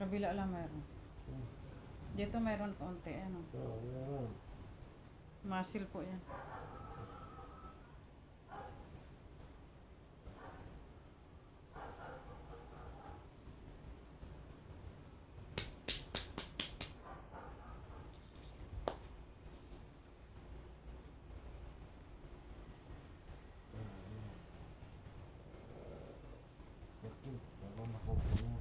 kabila lang mayroon. Dito mayroon konti, ano. Oo, meron. Muscle po yan. Sakit, parang nakukulong.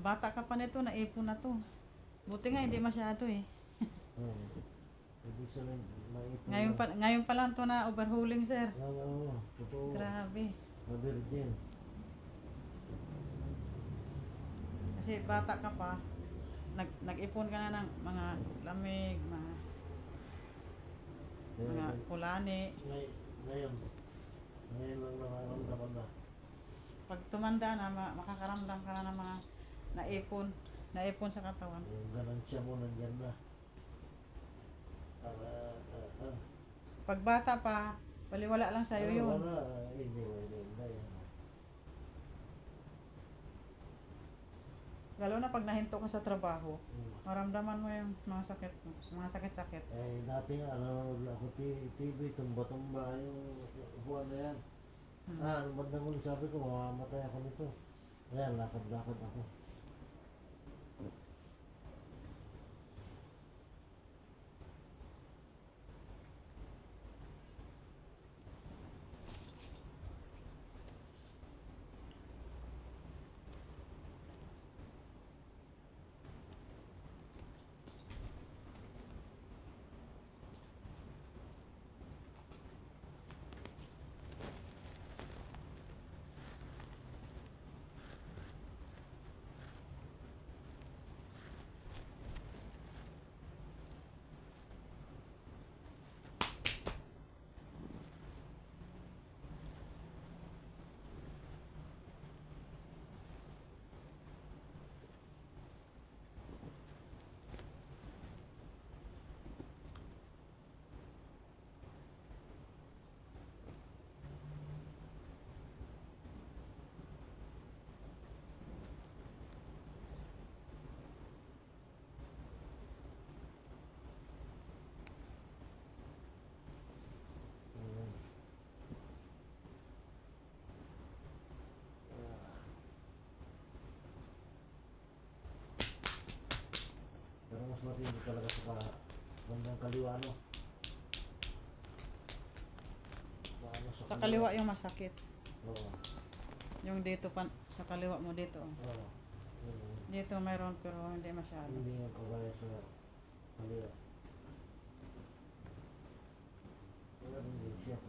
Bata ka pa nito, naipon na to. Buti nga hindi masyado eh. Ibig sabihin, maipon Ngayon pa lang to na overhauling, sir. Oo, totoo. Grabe. Na virgin. Kasi bata ka pa, nag-ipon ka na ng mga lamig, mga kulani. Ngayon lang nararamdaman na. Pag tumanda na, makakaramdam ka na ng mga naipon sa katawan. Yung ganansya mo nandyan na. Pag bata pa, baliwala lang sa'yo yun. Wala, hindi. Lalo na pag nahinto ka sa trabaho, maramdaman mo yung mga sakit-sakit. Dati nga, ako TV, tumba-tumba yung upuan na yan. Nung bandang huli sabi ko, mamamatay ako nito. Ayan, lakad-lakad ako. Pero mas matindi talaga sa bandang kaliwa, no? Sa kaliwa yung masakit. Oo. Yung dito pa, sa kaliwa mo dito. Oo. Dito mayroon pero hindi masyado. Hindi yung kagaya sa kaliwa. Wala din siya.